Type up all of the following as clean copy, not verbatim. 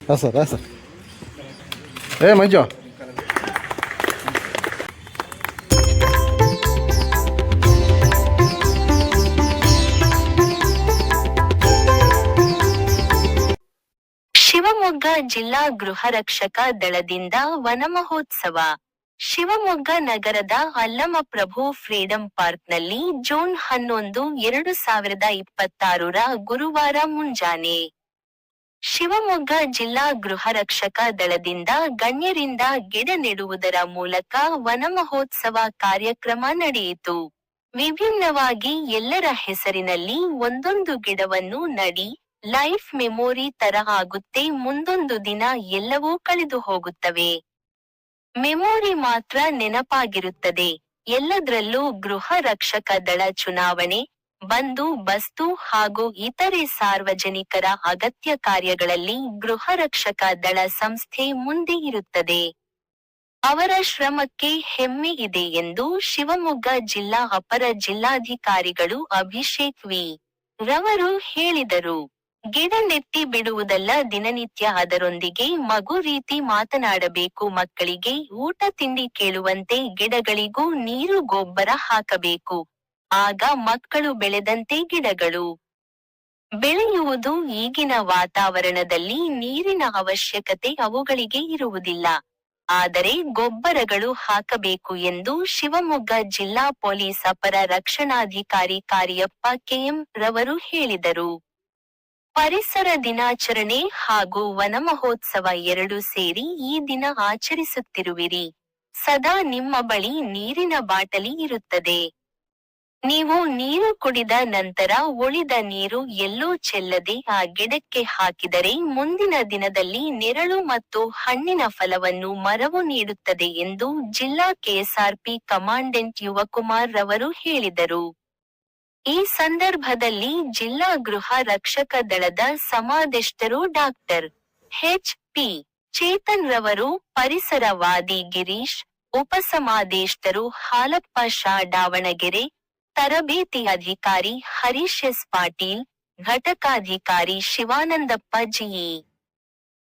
ಹಾಂ ಸರ್ ಮಂಜು ಶಿವಮೊಗ್ಗ ಜಿಲ್ಲಾ ಗೃಹ ರಕ್ಷಕ ದಳದಿಂದ ವನಮಹೋತ್ಸವ. ಶಿವಮೊಗ್ಗ ನಗರದ ಅಲ್ಲಮಪ್ರಭು ಫ್ರೀಡಂ ಪಾರ್ಕ್ನಲ್ಲಿ ಜೂನ್ 11, 2026 ಗುರುವಾರ ಮುಂಜಾನೆ ಶಿವಮೊಗ್ಗ ಜಿಲ್ಲಾ ಗೃಹ ರಕ್ಷಕ ದಳದಿಂದ ಗಣ್ಯರಿಂದ ಗಿಡ ನೆಡುವುದರ ಮೂಲಕ ವನಮಹೋತ್ಸವ ಕಾರ್ಯಕ್ರಮ ನಡೆಯಿತು. ವಿಭಿನ್ನವಾಗಿ ಎಲ್ಲರ ಹೆಸರಿನಲ್ಲಿ ಒಂದೊಂದು ಗಿಡವನ್ನು ನಡಿ, ಲೈಫ್ ಮೆಮೊರಿ ತರ ಆಗುತ್ತೆ. ಮುಂದೊಂದು ದಿನ ಎಲ್ಲವೂ ಕಳೆದು ಹೋಗುತ್ತವೆ, ಮೆಮೊರಿ ಮಾತ್ರ ನೆನಪಾಗಿರುತ್ತದೆ. ಎಲ್ಲದ್ರಲ್ಲೂ ಗೃಹ ರಕ್ಷಕ ದಳ ಚುನಾವಣೆ, ಬಂದು ಬಸ್ತು ಹಾಗೂ ಇತರೆ ಸಾರ್ವಜನಿಕರ ಅಗತ್ಯ ಕಾರ್ಯಗಳಲ್ಲಿ ಗೃಹ ರಕ್ಷಕ ದಳ ಸಂಸ್ಥೆ ಮುಂದೆ ಇರುತ್ತದೆ. ಅವರ ಶ್ರಮಕ್ಕೆ ಹೆಮ್ಮೆ ಇದೆ ಎಂದು ಶಿವಮೊಗ್ಗ ಜಿಲ್ಲಾ ಅಪರ ಜಿಲ್ಲಾಧಿಕಾರಿಗಳು ಅಭಿಷೇಕ್ ವಿ. ರವರು ಹೇಳಿದರು. ಗಿಡ ನೆಟ್ಟಿ ಬಿಡುವುದಲ್ಲ ದಿನನಿತ್ಯ ಅದರೊಂದಿಗೆ ಮಗು ರೀತಿ ಮಾತನಾಡಬೇಕು. ಮಕ್ಕಳಿಗೆ ಊಟ ತಿಂಡಿ ಕೇಳುವಂತೆ ಗಿಡಗಳಿಗೂ ನೀರು ಗೊಬ್ಬರ ಹಾಕಬೇಕು. ಆಗ ಮಕ್ಕಳು ಬೆಳೆದಂತೆ ಗಿಡಗಳು ಬೆಳೆಯುವುದು. ಈಗಿನ ವಾತಾವರಣದಲ್ಲಿ ನೀರಿನ ಅವಶ್ಯಕತೆ ಅವುಗಳಿಗೆ ಇರುವುದಿಲ್ಲ, ಆದರೆ ಗೊಬ್ಬರಗಳು ಹಾಕಬೇಕು ಎಂದು ಶಿವಮೊಗ್ಗ ಜಿಲ್ಲಾ ಪೊಲೀಸ್ ಅಪರ ರಕ್ಷಣಾಧಿಕಾರಿ ಕಾರ್ಯಪ್ಪ ಕೆಎಂ. ರವರು ಹೇಳಿದರು. ಪರಿಸರ ದಿನಾಚರಣೆ ಹಾಗೂ ವನಮಹೋತ್ಸವ ಎರಡೂ ಸೇರಿ ಈ ದಿನ ಆಚರಿಸುತ್ತಿರುವಿರಿ. ಸದಾ ನಿಮ್ಮ ಬಳಿ ನೀರಿನ ಬಾಟಲಿ ಇರುತ್ತದೆ. ನೀವು ನೀರು ಕುಡಿದ ನಂತರ ಉಳಿದ ನೀರು ಎಲ್ಲೂ ಚೆಲ್ಲದೆ ಆ ಗಿಡಕ್ಕೆ ಹಾಕಿದರೆ ಮುಂದಿನ ದಿನದಲ್ಲಿ ನೆರಳು ಮತ್ತು ಹಣ್ಣಿನ ಫಲವನ್ನು ಮರವು ನೀಡುತ್ತದೆ ಎಂದು ಜಿಲ್ಲಾ ಕೆಎಸ್ಆರ್ಪಿ ಕಮಾಂಡೆಂಟ್ ಯುವಕುಮಾರ್ ರವರು ಹೇಳಿದರು. ಈ ಸಂದರ್ಭದಲ್ಲಿ ಜಿಲ್ಲಾ ಗೃಹ ರಕ್ಷಕ ದಳದ ಸಮಾದೇಷ್ಟರು ಡಾಕ್ಟರ್ ಎಚ್. ಪಿ. ಚೇತನ್ ರವರು, ಪರಿಸರವಾದಿ ಗಿರೀಶ್, ಉಪಸಮಾದೇಷ್ಟರು ಹಾಲಪ್ಪ ಶಾ ದಾವಣಗೆರೆ, ತರಬೇತಿ ಅಧಿಕಾರಿ ಹರೀಶ್ ಎಸ್ ಪಾಟೀಲ್, ಘಟಕಾಧಿಕಾರಿ Shivanandappa GE,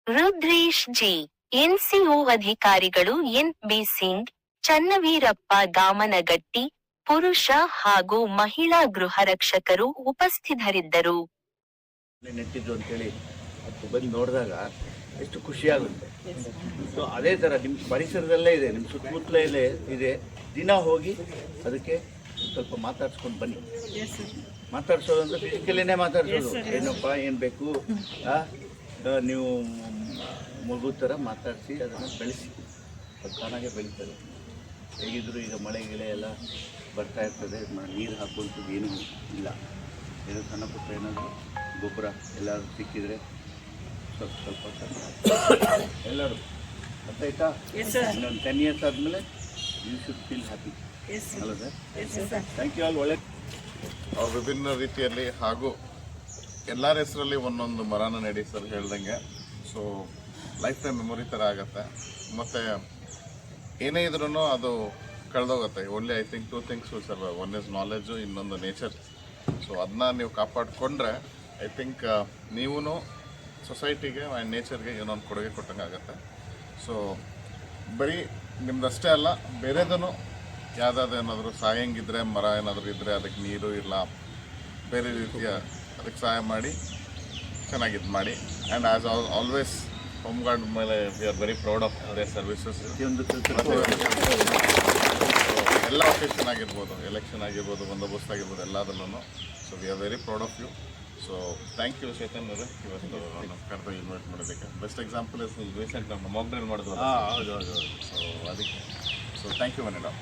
Rudresh G, NCO ಅಧಿಕಾರಿಗಳು ಎನ್. ಬಿ. ಸಿಂಗ್, ಚನ್ನವೀರಪ್ಪ ಗಾಮನಗಟ್ಟಿ, ಪುರುಷ ಹಾಗೂ ಮಹಿಳಾ ಗೃಹರಕ್ಷಕರು ಉಪಸ್ಥಿತರಿದ್ದರು. ನೆಟ್ಟಿದ್ದು ಅಂತೇಳಿ ಬಂದು ನೋಡಿದಾಗ ಎಷ್ಟು ಖುಷಿಯಾಗುತ್ತೆ. ಸೊ ಅದೇ ಥರ ನಿಮ್ಮ ಪರಿಸರದಲ್ಲೇ ಇದೆ, ನಿಮ್ಮ ಸುತ್ತಮುತ್ತಲೇ ಇದೆ. ದಿನ ಹೋಗಿ ಅದಕ್ಕೆ ಸ್ವಲ್ಪ ಮಾತಾಡ್ಸ್ಕೊಂಡು ಬನ್ನಿ. ಮಾತಾಡ್ಸೋದಂದ್ರೆ ಫಿಸಿಕಲಿನೇ ಮಾತಾಡ್ಸೋದು. ಏನಪ್ಪ ಏನು ಬೇಕು, ನೀವು ಮಗು ಥರ ಮಾತಾಡಿಸಿ ಅದನ್ನು ಬೆಳೆಸಿ. ಅದು ತಾನಾಗೆ ಬೆಳೀತದೆ. ಹೇಗಿದ್ರು ಈಗ ಮಳೆ ಗಿಳೆ ಎಲ್ಲ ಬರ್ತಾ ಇರ್ತದೆ, ನೀರು ಹಾಕುವಂಥದ್ದು ಏನೂ ಇಲ್ಲ. ಏನೋ ಸಣ್ಣ ಪುಟ್ಟ ಏನಾದರೂ ಗೊಬ್ಬರ ಎಲ್ಲರೂ ಸಿಕ್ಕಿದರೆ ಸ್ವಲ್ಪ ಎಲ್ಲರೂ ಗೊತ್ತಾಯ್ತಾ. ಇನ್ನೊಂದು 10 years ಆದಮೇಲೆ ಯು ಶುಡ್ ಫೀಲ್ ಹ್ಯಾಪಿ ಅಲ್ಲ ಸರ್? Thank you all. ಒಳ್ಳೆ ವಿಭಿನ್ನ ರೀತಿಯಲ್ಲಿ ಹಾಗೂ ಎಲ್ಲರ ಹೆಸರಲ್ಲಿ ಒಂದೊಂದು ಮರನ ನೆಡಿ ಸರ್ ಹೇಳ್ದಂಗೆ. ಸೊ ಲೈಫ್ ಟೈಮ್ ಮೆಮೊರಿ ಥರ ಆಗುತ್ತೆ. ಮತ್ತು ಏನೇ ಇದ್ರೂ ಅದು ಕಳೆದೋಗುತ್ತೆ. Only I think 2 things will survive. One is knowledge, ಇನ್ನೊಂದು ನೇಚರ್. ಸೊ ಅದನ್ನ ನೀವು ಕಾಪಾಡಿಕೊಂಡ್ರೆ ಐ ಥಿಂಕ್ ನೀವೂ ಸೊಸೈಟಿಗೆ ಆ್ಯಂಡ್ ನೇಚರ್ಗೆ ಏನೊಂದು ಕೊಡುಗೆ ಕೊಟ್ಟಂಗೆ ಆಗುತ್ತೆ. ಸೊ ಬರೀ ನಿಮ್ದಷ್ಟೇ ಅಲ್ಲ, ಬೇರೆದೂ ಯಾವುದಾದ್ರು ಏನಾದರೂ ಸಹಾಯಂಗಿದ್ರೆ, ಮರ ಏನಾದರೂ ಇದ್ದರೆ ಅದಕ್ಕೆ ನೀರು ಇಲ್ಲ ಬೇರೆ ರೀತಿಯ ಅದಕ್ಕೆ ಸಹಾಯ ಮಾಡಿ ಚೆನ್ನಾಗಿದ್ದು ಮಾಡಿ. And as always home guard ಮೇಲೆ we are very proud of their services. ಎಲ್ಲ ಒಕೇಶನ್ ಆಗಿರ್ಬೋದು, ಎಲೆಕ್ಷನ್ ಆಗಿರ್ಬೋದು, ಬಂದೋಬಸ್ತ್ ಆಗಿರ್ಬೋದು, ಎಲ್ಲದರಲ್ಲೂ. So we are very proud of you. So thank you Chetan ಅವರೇ, ಇವತ್ತು ನಮ್ಮ ಕರೆದು ಇನ್ವೈಟ್ ಮಾಡೋದಕ್ಕೆ. ಬೆಸ್ಟ್ ಎಕ್ಸಾಂಪಲ್ ಇಸ್ ರೀಸೆಂಟ್ ನಮ್ಮ ಮಾಕ್ ಡ್ರಿಲ್ ಮಾಡಿದ್ವಲ್ಲ. ಹೌದು. ಸೊ ಅದಕ್ಕೆ ಥ್ಯಾಂಕ್ ಯು ಮೇಡಮ್.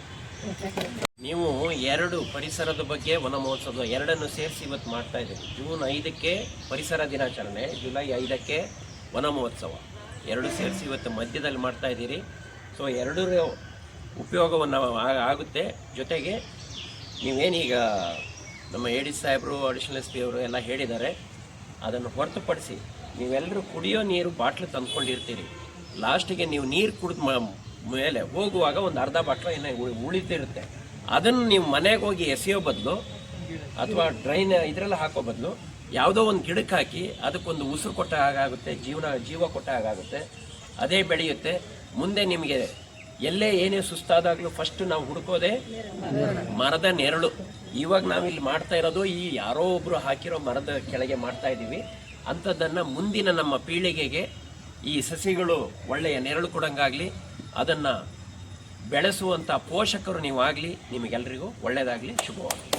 ನೀವು 2 ಪರಿಸರದ ಬಗ್ಗೆ ವನ ಮಹೋತ್ಸವ ಎರಡನ್ನು ಸೇರಿಸಿ ಇವತ್ತು ಮಾಡ್ತಾ ಇದ್ದೀವಿ. ಜೂನ್ 5ಕ್ಕೆ ಪರಿಸರ ದಿನಾಚರಣೆ, ಜುಲೈ 5ಕ್ಕೆ ವನ ಮಹೋತ್ಸವ, 2 ಸೇರಿಸಿ ಇವತ್ತು ಮಧ್ಯದಲ್ಲಿ ಮಾಡ್ತಾ ಇದ್ದೀರಿ. ಸೊ 2 ಉಪಯೋಗವನ್ನು ಆಗುತ್ತೆ. ಜೊತೆಗೆ ನೀವೇನೀಗ ನಮ್ಮ ಎ ಡಿ ಸಾಹೇಬರು, ಅಡಿಷನಲ್ ಎಸ್ ಪಿ ಅವರು ಎಲ್ಲ ಹೇಳಿದ್ದಾರೆ, ಅದನ್ನು ಹೊರತುಪಡಿಸಿ ನೀವೆಲ್ಲರೂ ಕುಡಿಯೋ ನೀರು ಬಾಟ್ಲು ತಂದ್ಕೊಂಡಿರ್ತೀರಿ. ಲಾಸ್ಟಿಗೆ ನೀವು ನೀರು ಕುಡಿದ ಮೇಲೆ ಹೋಗುವಾಗ ಒಂದು ಅರ್ಧ ಬಾಟ್ಲು ಏನೋ ಉಳಿತಿರುತ್ತೆ. ಅದನ್ನು ನೀವು ಮನೆಗೆ ಹೋಗಿ ಎಸೆಯೋ ಬದಲು ಅಥವಾ ಡ್ರೈನ್ ಇದರೆಲ್ಲ ಹಾಕೋ ಬದಲು ಯಾವುದೋ ಒಂದು ಗಿಡಕ್ಕೆ ಹಾಕಿ ಅದಕ್ಕೊಂದು ಉಸಿರು ಕೊಟ್ಟ ಹಾಗಾಗುತ್ತೆ, ಜೀವ ಕೊಟ್ಟ ಹಾಗಾಗುತ್ತೆ. ಅದೇ ಬೆಳೆಯುತ್ತೆ. ಮುಂದೆ ನಿಮಗೆ ಎಲ್ಲೇ ಏನೇ ಸುಸ್ತಾದಾಗಲೂ ಫಸ್ಟ್ ನಾವು ಹುಡುಕೋದೆ ಮರದ ನೆರಳು. ಇವಾಗ ನಾವಿಲ್ಲಿ ಮಾಡ್ತಾ ಇರೋದು ಈ ಯಾರೋ ಒಬ್ಬರು ಹಾಕಿರೋ ಮರದ ಕೆಳಗೆ ಮಾಡ್ತಾ ಇದ್ದೀವಿ. ಅಂಥದ್ದನ್ನು ಮುಂದಿನ ನಮ್ಮ ಪೀಳಿಗೆಗೆ ಈ ಸಸಿಗಳು ಒಳ್ಳೆಯ ನೆರಳು ಕೊಡಂಗಾಗಲಿ, ಅದನ್ನು ಬೆಳೆಸುವಂಥ ಪೋಷಕರು ನೀವಾಗಲಿ, ನಿಮಗೆಲ್ಲರಿಗೂ ಒಳ್ಳೆಯದಾಗಲಿ, ಶುಭವಾಗಲಿ.